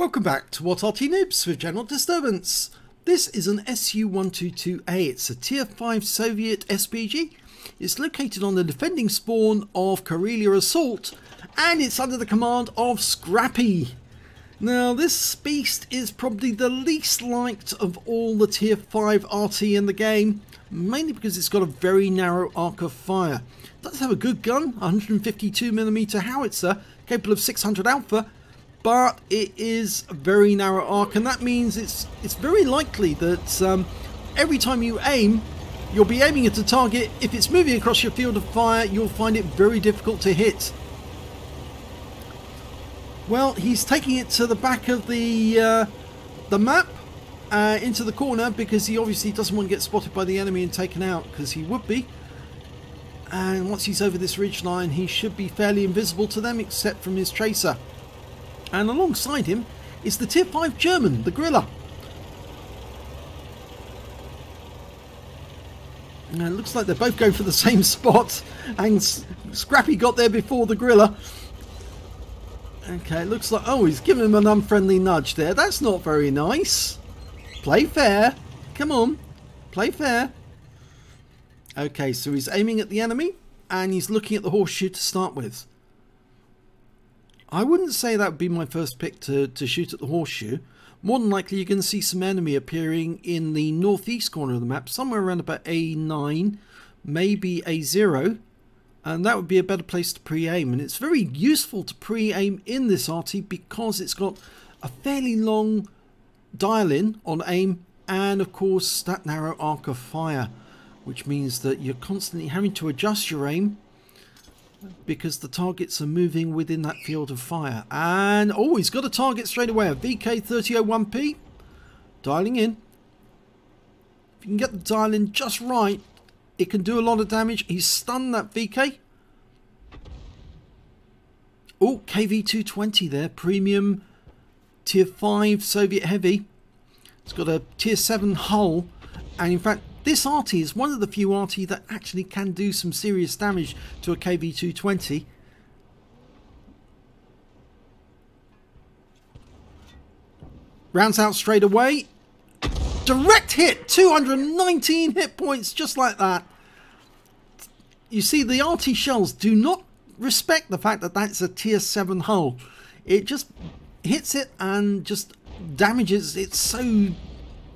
Welcome back to What Arty Noobs with General Disturbance. This is an SU-122A. It's a Tier 5 Soviet SPG. It's located on the defending spawn of Karelia Assault, and it's under the command of Scrappey. Now, this beast is probably the least liked of all the Tier 5 Arty in the game, mainly because it's got a very narrow arc of fire. It does have a good gun, 152mm howitzer, capable of 600 alpha, but it is a very narrow arc, and that means it's very likely that every time you aim, you'll be aiming at a target. If it's moving across your field of fire, you'll find it very difficult to hit. Well, he's taking it to the back of the map, into the corner, because he obviously doesn't want to get spotted by the enemy and taken out, because he would be. And once he's over this ridge line, he should be fairly invisible to them, except from his tracer. And alongside him is the Tier 5 German, the Gorilla. And it looks like they're both going for the same spot, and Scrappy got there before the Gorilla. Okay, it looks like, oh, he's giving him an unfriendly nudge there. That's not very nice. Play fair. Come on, play fair. Okay, so he's aiming at the enemy, and he's looking at the horseshoe to start with. I wouldn't say that would be my first pick to shoot at the horseshoe. More than likely you're going to see some enemy appearing in the northeast corner of the map, somewhere around about A9, maybe A0, and that would be a better place to pre-aim. And it's very useful to pre-aim in this Arty because it's got a fairly long dial-in on aim, and of course that narrow arc of fire, which means that you're constantly having to adjust your aim because the targets are moving within that field of fire. And oh, he's got a target straight away, a VK3001P, dialing in. If you can get the dial in just right, it can do a lot of damage. He's stunned that VK. Oh, KV220 there, premium Tier 5 Soviet heavy. It's got a Tier 7 hull, and in fact this Arty is one of the few Arty that actually can do some serious damage to a KV220. Rounds out straight away. Direct hit, 219 hit points, just like that. You see, the Arty shells do not respect the fact that that's a Tier 7 hull. It just hits it and just damages it so,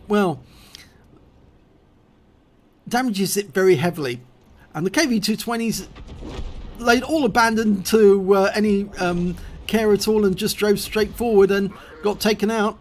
well, damages it very heavily. And the KV220s laid all abandoned to any care at all and just drove straight forward and got taken out.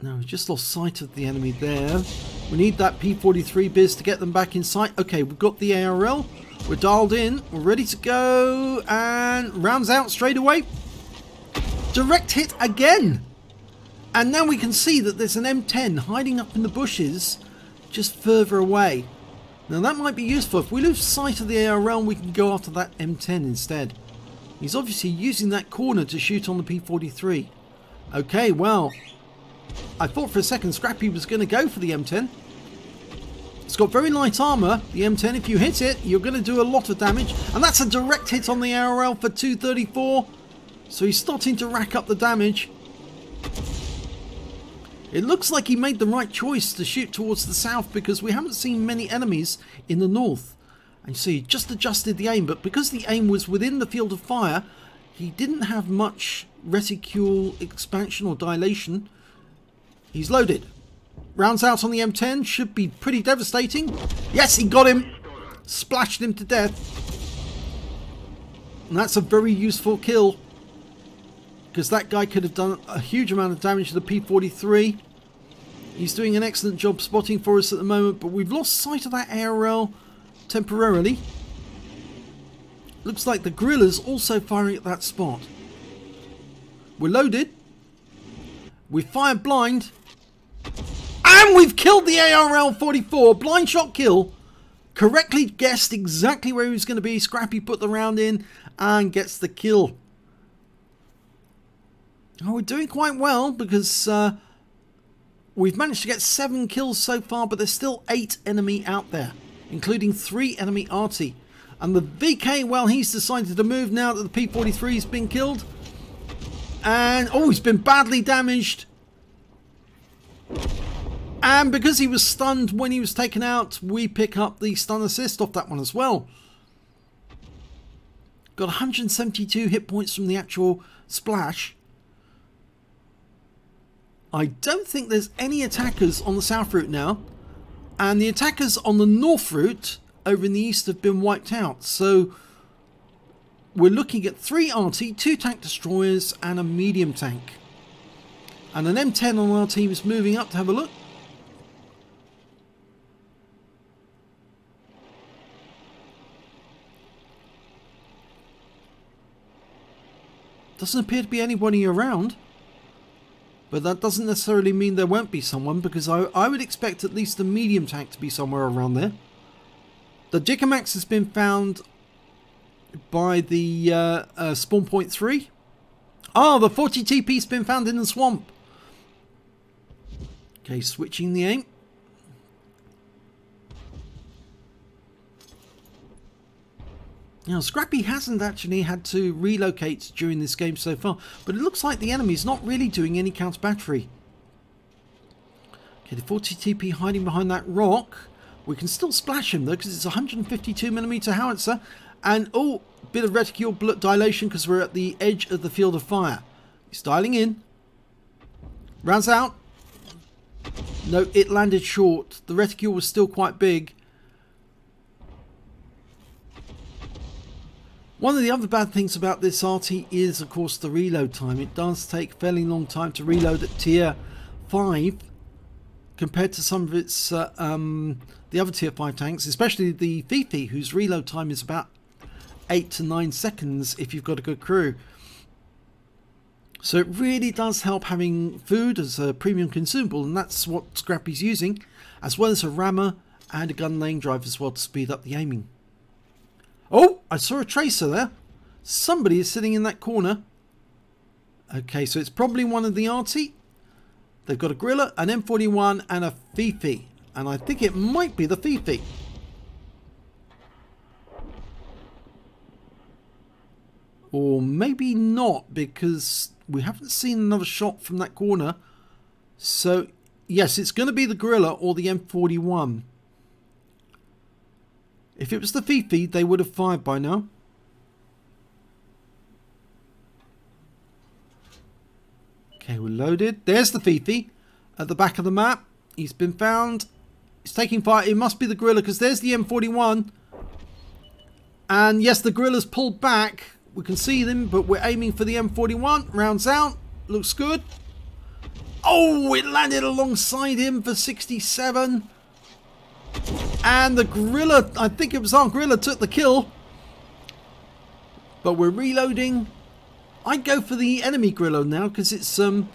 Now we've just lost sight of the enemy there. We need that P43 biz to get them back in sight. Okay, we've got the ARL. We're dialed in. We're ready to go. And rounds out straight away. Direct hit again. And now we can see that there's an M10 hiding up in the bushes just further away. Now that might be useful. If we lose sight of the ARL, we can go after that M10 instead. He's obviously using that corner to shoot on the P43. Okay, well, I thought for a second Scrappy was going to go for the M10. It's got very light armour, the M10. If you hit it, you're going to do a lot of damage. And that's a direct hit on the ARL for 234. So he's starting to rack up the damage. It looks like he made the right choice to shoot towards the south, because we haven't seen many enemies in the north. And you see, he just adjusted the aim, but because the aim was within the field of fire, he didn't have much reticule expansion or dilation. He's loaded. Rounds out on the M10. Should be pretty devastating. Yes, he got him. Splashed him to death. And that's a very useful kill, because that guy could have done a huge amount of damage to the P43. He's doing an excellent job spotting for us at the moment, but we've lost sight of that ARL temporarily. Looks like the Gorilla's also firing at that spot. We're loaded. We fired blind. And we've killed the ARL-44. Blind shot kill. Correctly guessed exactly where he was going to be. Scrappy put the round in and gets the kill. Oh, we're doing quite well, because We've managed to get 7 kills so far, but there's still 8 enemy out there, including 3 enemy Arty. And the VK, well, he's decided to move now that the P-43's been killed. And, oh, he's been badly damaged. And because he was stunned when he was taken out, we pick up the stun assist off that one as well. Got 172 hit points from the actual splash. I don't think there's any attackers on the south route now. And the attackers on the north route over in the east have been wiped out. So we're looking at 3 Arty, 2 tank destroyers and a medium tank. And an M10 on our team is moving up to have a look. Doesn't appear to be anybody around. But that doesn't necessarily mean there won't be someone, because I would expect at least the medium tank to be somewhere around there. The Dicamax has been found by the spawn point 3. Oh, the 40 TP's been found in the swamp. Okay, switching the aim. Now, Scrappy hasn't actually had to relocate during this game so far, but it looks like the enemy's not really doing any counter battery. Okay, the 40 TP hiding behind that rock. We can still splash him though, because it's a 152mm howitzer. And, oh, bit of reticule dilation because we're at the edge of the field of fire. He's dialing in. Rounds out. No, it landed short. The reticule was still quite big. One of the other bad things about this Arty is, of course, the reload time. It does take a fairly long time to reload at tier 5 compared to some of its the other tier 5 tanks, especially the Fifi, whose reload time is about 8 to 9 seconds if you've got a good crew. So it really does help having food as a premium consumable, and that's what Scrappy's using, as well as a rammer and a gun lane drive as well to speed up the aiming. Oh, I saw a tracer there. Somebody is sitting in that corner. Okay, so it's probably one of the Arty. They've got a Gorilla, an M41 and a Fifi. And I think it might be the Fifi. Or maybe not, because we haven't seen another shot from that corner. So, yes, it's going to be the Gorilla or the M41. If it was the Fifi, they would have fired by now. Okay, we're loaded. There's the Fifi at the back of the map. He's been found. He's taking fire. It must be the Gorilla, because there's the M41. And yes, the Gorilla's pulled back. We can see them, but we're aiming for the M41. Rounds out. Looks good. Oh, it landed alongside him for 67. And the Gorilla, I think it was our Gorilla, took the kill. But we're reloading. I'd go for the enemy Gorilla now, because it's going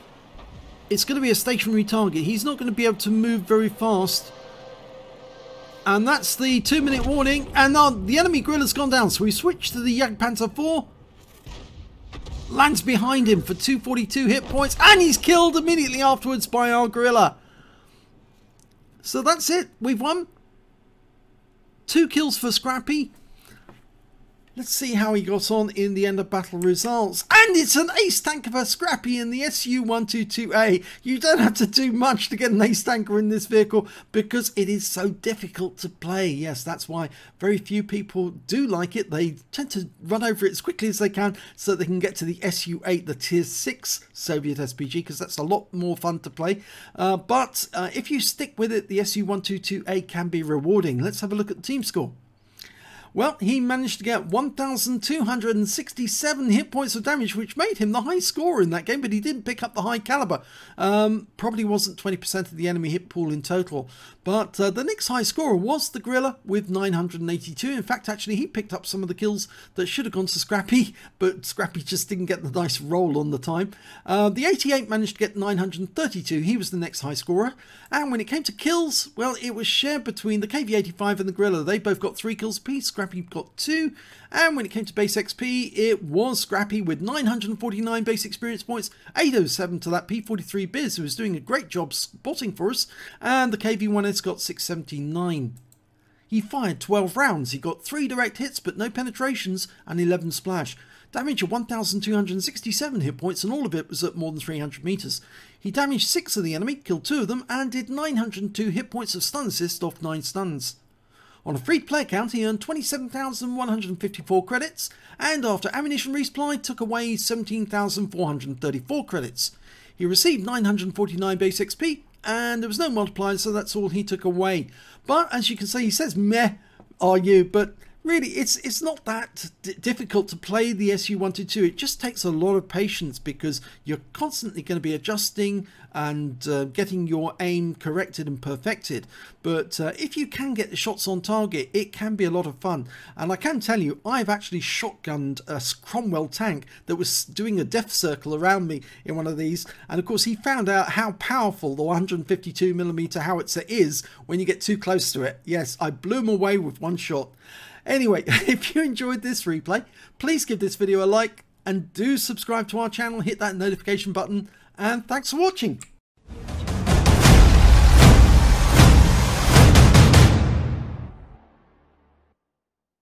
to be a stationary target. He's not going to be able to move very fast. And that's the 2-minute warning. And the enemy Gorilla's gone down. So we switch to the Jagdpanther 4. Lands behind him for 242 hit points. And he's killed immediately afterwards by our Gorilla. So that's it. We've won. 2 kills for Scrappy. Let's see how he got on in the end of battle results. And it's an ace tanker for Scrappy in the SU-122A. You don't have to do much to get an ace tanker in this vehicle because it is so difficult to play. Yes, that's why very few people do like it. They tend to run over it as quickly as they can so they can get to the SU-8, the tier 6 Soviet SPG, because that's a lot more fun to play. But if you stick with it, the SU-122A can be rewarding. Let's have a look at the team score. Well, he managed to get 1,267 hit points of damage, which made him the high scorer in that game, but he didn't pick up the high caliber. Probably wasn't 20% of the enemy hit pool in total. But the next high scorer was the Gorilla with 982. In fact, actually, he picked up some of the kills that should have gone to Scrappy, but Scrappy just didn't get the nice roll on the time. The 88 managed to get 932. He was the next high scorer. And when it came to kills, well, it was shared between the KV-85 and the Gorilla. They both got 3 kills apiece. Scrappey got 2. And when it came to base XP, it was Scrappy with 949 base experience points, 807 to that P43 Biz, who was doing a great job spotting for us, and the KV-1S got 679. He fired 12 rounds, he got 3 direct hits but no penetrations and 11 splash. Damage of 1,267 hit points, and all of it was at more than 300 meters. He damaged 6 of the enemy, killed 2 of them, and did 902 hit points of stun assist off 9 stuns. On a free play account, he earned 27,154 credits, and after ammunition resupply, took away 17,434 credits. He received 949 base XP, and there was no multiplier, so that's all he took away. But as you can see, he says meh, are you? But really, it's not that difficult to play the SU-122. It just takes a lot of patience because you're constantly going to be adjusting and getting your aim corrected and perfected. But if you can get the shots on target, it can be a lot of fun. And I can tell you, I've actually shotgunned a Cromwell tank that was doing a death circle around me in one of these. And of course, he found out how powerful the 152mm howitzer is when you get too close to it. Yes, I blew him away with one shot. Anyway, if you enjoyed this replay, please give this video a like and do subscribe to our channel, hit that notification button, and thanks for watching.